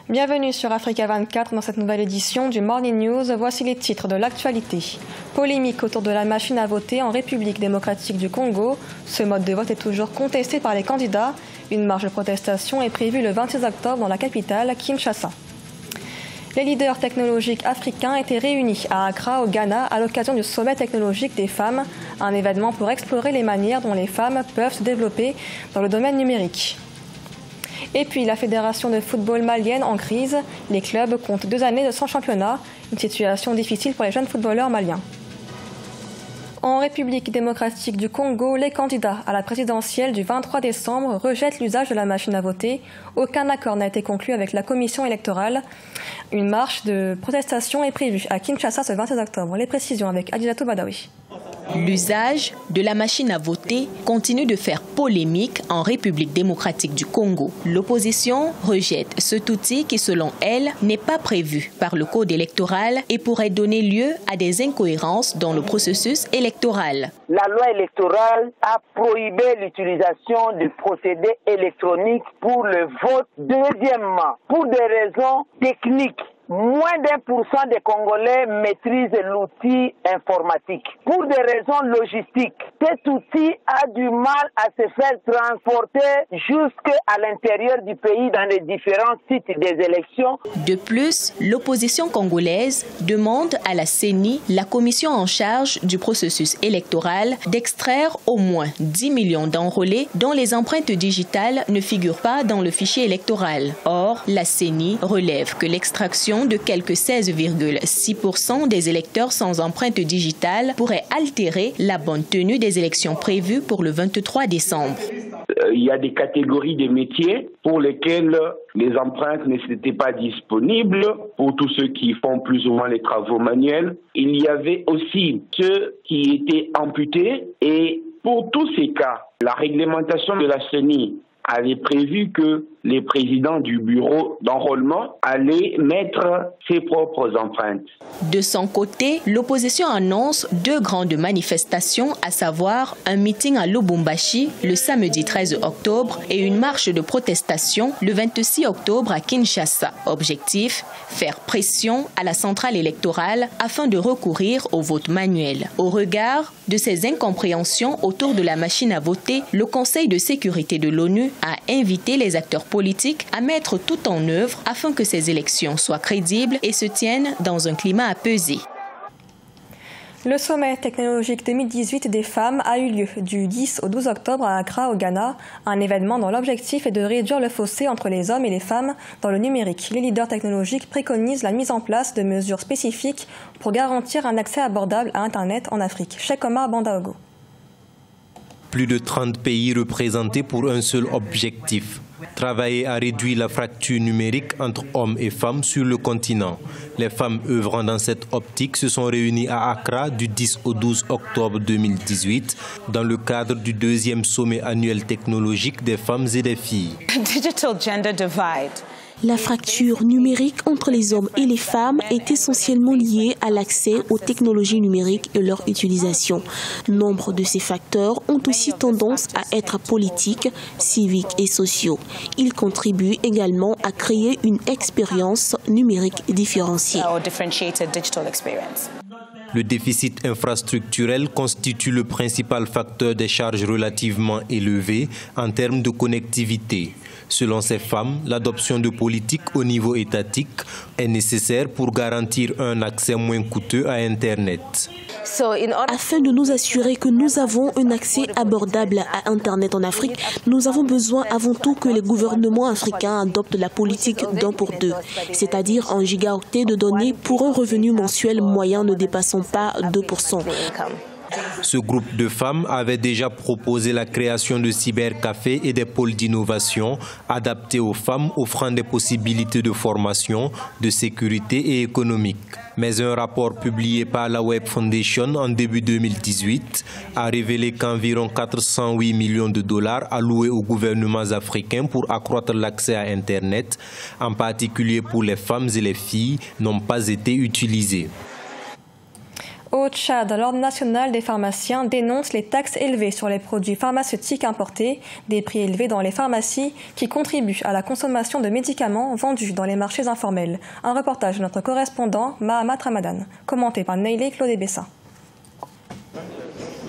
Bienvenue sur Africa 24 dans cette nouvelle édition du Morning News. Voici les titres de l'actualité. Polémique autour de la machine à voter en République démocratique du Congo. Ce mode de vote est toujours contesté par les candidats. Une marche de protestation est prévue le 26 octobre dans la capitale, Kinshasa. Les leaders technologiques africains étaient réunis à Accra, au Ghana, à l'occasion du sommet technologique des femmes, un événement pour explorer les manières dont les femmes peuvent se développer dans le domaine numérique. Et puis la Fédération de football malienne en crise. Les clubs comptent 2 années sans championnat, une situation difficile pour les jeunes footballeurs maliens. En République démocratique du Congo, les candidats à la présidentielle du 23 décembre rejettent l'usage de la machine à voter. Aucun accord n'a été conclu avec la commission électorale. Une marche de protestation est prévue à Kinshasa ce 26 octobre. Les précisions avec Adilatou Badawi. L'usage de la machine à voter continue de faire polémique en République démocratique du Congo. L'opposition rejette cet outil qui, selon elle, n'est pas prévu par le code électoral et pourrait donner lieu à des incohérences dans le processus électoral. La loi électorale a prohibé l'utilisation de procédés électroniques pour le vote. Deuxièmement, pour des raisons techniques, moins d'1% des Congolais maîtrisent l'outil informatique. Pour des raisons logistiques, cet outil a du mal à se faire transporter jusqu'à l'intérieur du pays dans les différents sites des élections. De plus, l'opposition congolaise demande à la CENI, la commission en charge du processus électoral, d'extraire au moins 10 millions d'enrôlés dont les empreintes digitales ne figurent pas dans le fichier électoral. Or, la CENI relève que l'extraction de quelques 16,6% des électeurs sans empreinte digitale pourrait altérer la bonne tenue des élections prévues pour le 23 décembre. Il y a des catégories de métiers pour lesquels les empreintes n'étaient pas disponibles, pour tous ceux qui font plus ou moins les travaux manuels. Il y avait aussi ceux qui étaient amputés et pour tous ces cas, la réglementation de la CENI avait prévu que les présidents du bureau d'enrôlement allaient mettre ses propres empreintes. De son côté, l'opposition annonce 2 grandes manifestations, à savoir un meeting à Lubumbashi le samedi 13 octobre et une marche de protestation le 26 octobre à Kinshasa. Objectif, faire pression à la centrale électorale afin de recourir au vote manuel. Au regard de ces incompréhensions autour de la machine à voter, le Conseil de sécurité de l'ONU a invité les acteurs politiques à mettre tout en œuvre afin que ces élections soient crédibles et se tiennent dans un climat apaisé. Le sommet technologique 2018 des femmes a eu lieu du 10 au 12 octobre à Accra, au Ghana, un événement dont l'objectif est de réduire le fossé entre les hommes et les femmes dans le numérique. Les leaders technologiques préconisent la mise en place de mesures spécifiques pour garantir un accès abordable à Internet en Afrique. Cheikh Omar Bandaogo. Plus de 30 pays représentés pour un seul objectif. Travailler à réduire la fracture numérique entre hommes et femmes sur le continent. Les femmes œuvrant dans cette optique se sont réunies à Accra du 10 au 12 octobre 2018 dans le cadre du 2e sommet annuel technologique des femmes et des filles. Digital gender divide. La fracture numérique entre les hommes et les femmes est essentiellement liée à l'accès aux technologies numériques et leur utilisation. Nombre de ces facteurs ont aussi tendance à être politiques, civiques et sociaux. Ils contribuent également à créer une expérience numérique différenciée. Le déficit infrastructurel constitue le principal facteur des charges relativement élevées en termes de connectivité. Selon ces femmes, l'adoption de politiques au niveau étatique est nécessaire pour garantir un accès moins coûteux à Internet. Afin de nous assurer que nous avons un accès abordable à Internet en Afrique, nous avons besoin avant tout que les gouvernements africains adoptent la politique d'1 pour 2, c'est-à-dire en gigaoctets de données pour un revenu mensuel moyen ne dépassant pas 2%. Ce groupe de femmes avait déjà proposé la création de cybercafés et des pôles d'innovation adaptés aux femmes, offrant des possibilités de formation, de sécurité et économique. Mais un rapport publié par la Web Foundation en début 2018 a révélé qu'environ 408 millions de dollars alloués aux gouvernements africains pour accroître l'accès à Internet, en particulier pour les femmes et les filles, n'ont pas été utilisés. Au Tchad, l'Ordre national des pharmaciens dénonce les taxes élevées sur les produits pharmaceutiques importés, des prix élevés dans les pharmacies qui contribuent à la consommation de médicaments vendus dans les marchés informels. Un reportage de notre correspondant Mahamat Ramadan, commenté par Neile Claude Bessa.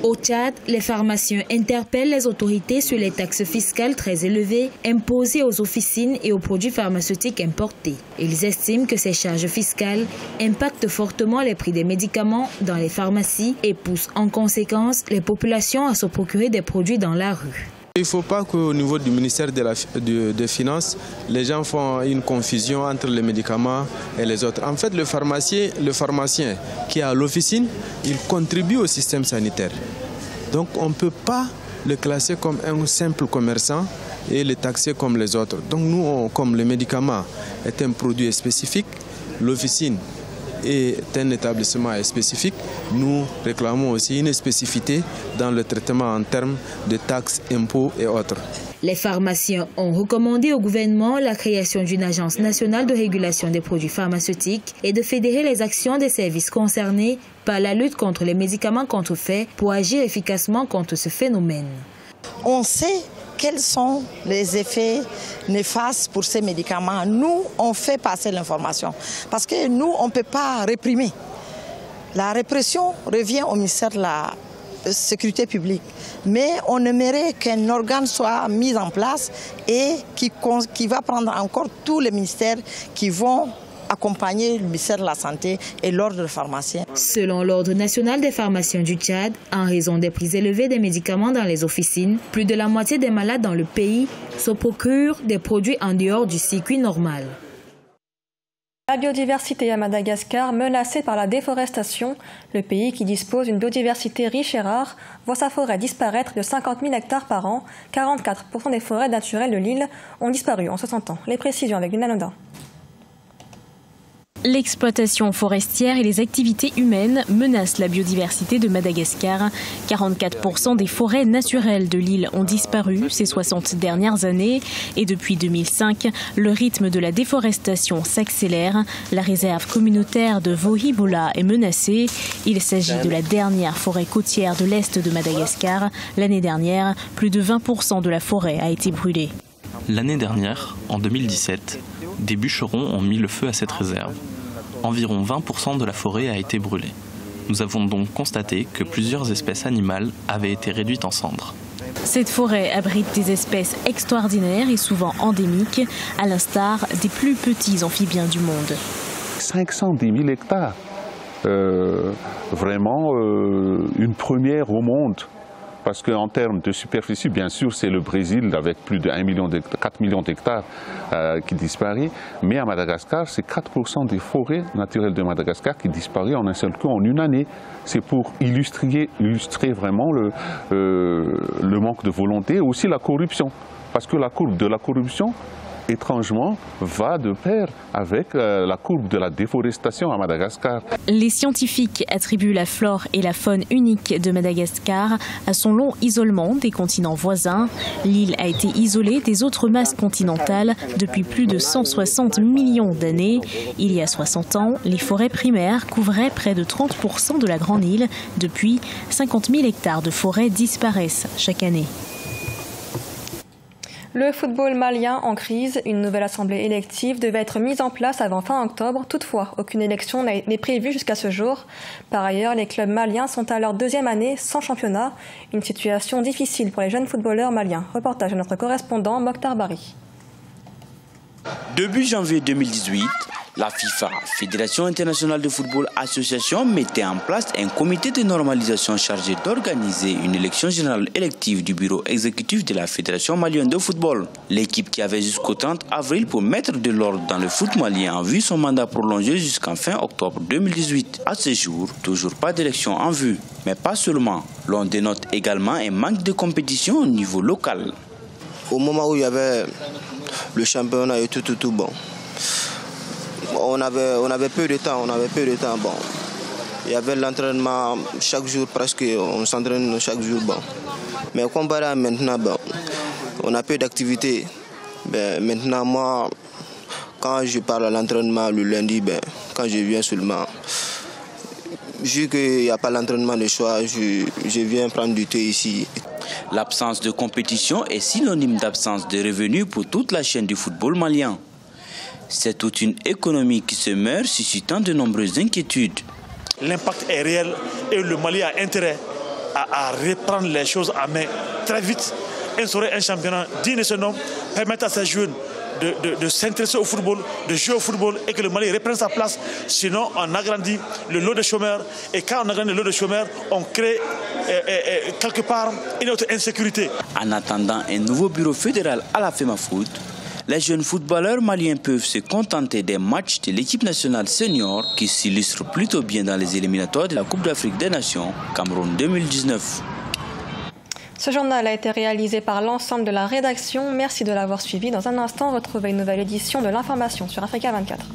Au Tchad, les pharmaciens interpellent les autorités sur les taxes fiscales très élevées imposées aux officines et aux produits pharmaceutiques importés. Ils estiment que ces charges fiscales impactent fortement les prix des médicaments dans les pharmacies et poussent en conséquence les populations à se procurer des produits dans la rue. Il ne faut pas qu'au niveau du ministère des Finances, les gens font une confusion entre les médicaments et les autres. En fait, le pharmacien qui est à l'officine, il contribue au système sanitaire. Donc on ne peut pas le classer comme un simple commerçant et le taxer comme les autres. Donc nous, comme le médicament est un produit spécifique, l'officine est un établissement spécifique, nous réclamons aussi une spécificité dans le traitement en termes de taxes, impôts et autres. Les pharmaciens ont recommandé au gouvernement la création d'une agence nationale de régulation des produits pharmaceutiques et de fédérer les actions des services concernés par la lutte contre les médicaments contrefaits pour agir efficacement contre ce phénomène. On sait quels sont les effets néfastes pour ces médicaments. Nous, on fait passer l'information parce que nous, on ne peut pas réprimer. La répression revient au ministère de la Sécurité publique. Mais on aimerait qu'un organe soit mis en place et qui va prendre encore tous les ministères qui vont accompagner le ministère de la Santé et l'ordre des pharmaciens. Selon l'Ordre national des pharmaciens du Tchad, en raison des prix élevés des médicaments dans les officines, plus de la moitié des malades dans le pays se procurent des produits en dehors du circuit normal. La biodiversité à Madagascar menacée par la déforestation. Le pays, qui dispose d'une biodiversité riche et rare, voit sa forêt disparaître de 50 000 hectares par an. 44% des forêts naturelles de l'île ont disparu en 60 ans. Les précisions avec Luna Nodin. L'exploitation forestière et les activités humaines menacent la biodiversité de Madagascar. 44% des forêts naturelles de l'île ont disparu ces 60 dernières années et depuis 2005, le rythme de la déforestation s'accélère. La réserve communautaire de Vohibola est menacée. Il s'agit de la dernière forêt côtière de l'est de Madagascar. L'année dernière, plus de 20% de la forêt a été brûlée. L'année dernière, en 2017, des bûcherons ont mis le feu à cette réserve. Environ 20% de la forêt a été brûlée. Nous avons donc constaté que plusieurs espèces animales avaient été réduites en cendres. Cette forêt abrite des espèces extraordinaires et souvent endémiques, à l'instar des plus petits amphibiens du monde. 510 000 hectares, vraiment une première au monde. Parce qu'en termes de superficie, bien sûr, c'est le Brésil avec plus de 4 millions d'hectares qui disparaît. Mais à Madagascar, c'est 4% des forêts naturelles de Madagascar qui disparaissent en un seul coup, en une année. C'est pour illustrer vraiment le manque de volonté et aussi la corruption. Parce que la courbe de la corruption, étrangement, va de pair avec la courbe de la déforestation à Madagascar. Les scientifiques attribuent la flore et la faune unique de Madagascar à son long isolement des continents voisins. L'île a été isolée des autres masses continentales depuis plus de 160 millions d'années. Il y a 60 ans, les forêts primaires couvraient près de 30% de la grande île. Depuis, 50 000 hectares de forêts disparaissent chaque année. Le football malien en crise, une nouvelle assemblée élective devait être mise en place avant fin octobre. Toutefois, aucune élection n'est prévue jusqu'à ce jour. Par ailleurs, les clubs maliens sont à leur deuxième année sans championnat. Une situation difficile pour les jeunes footballeurs maliens. Reportage de notre correspondant Mokhtar Bari. Début janvier 2018, la FIFA, Fédération internationale de football association, mettait en place un comité de normalisation chargé d'organiser une élection générale élective du bureau exécutif de la Fédération malienne de football. L'équipe qui avait jusqu'au 30 avril pour mettre de l'ordre dans le foot malien a vu son mandat prolongé jusqu'en fin octobre 2018. À ce jour, toujours pas d'élection en vue, mais pas seulement. L'on dénote également un manque de compétition au niveau local. Au moment où il y avait le championnat et tout bon. On avait peu de temps, bon. Il y avait l'entraînement chaque jour, presque, on s'entraîne chaque jour, bon. Mais comparé à maintenant, bon, on a peu d'activités. Ben, maintenant, moi, quand je parle à l'entraînement le lundi, ben, quand je viens seulement, vu qu'il n'y a pas l'entraînement de choix, je viens prendre du thé ici. L'absence de compétition est synonyme d'absence de revenus pour toute la chaîne du football malien. C'est toute une économie qui se meurt, suscitant de nombreuses inquiétudes. L'impact est réel et le Mali a intérêt à reprendre les choses à main très vite. Instaurer un championnat digne de ce nom, permettre à ces jeunes de s'intéresser au football, de jouer au football et que le Mali reprenne sa place. Sinon, on agrandit le lot de chômeurs et quand on agrandit le lot de chômeurs, on crée quelque part une autre insécurité. En attendant un nouveau bureau fédéral à la FEMAFOOT, les jeunes footballeurs maliens peuvent se contenter des matchs de l'équipe nationale senior qui s'illustrent plutôt bien dans les éliminatoires de la Coupe d'Afrique des Nations, Cameroun 2019. Ce journal a été réalisé par l'ensemble de la rédaction. Merci de l'avoir suivi. Dans un instant, retrouvez une nouvelle édition de l'information sur Africa 24.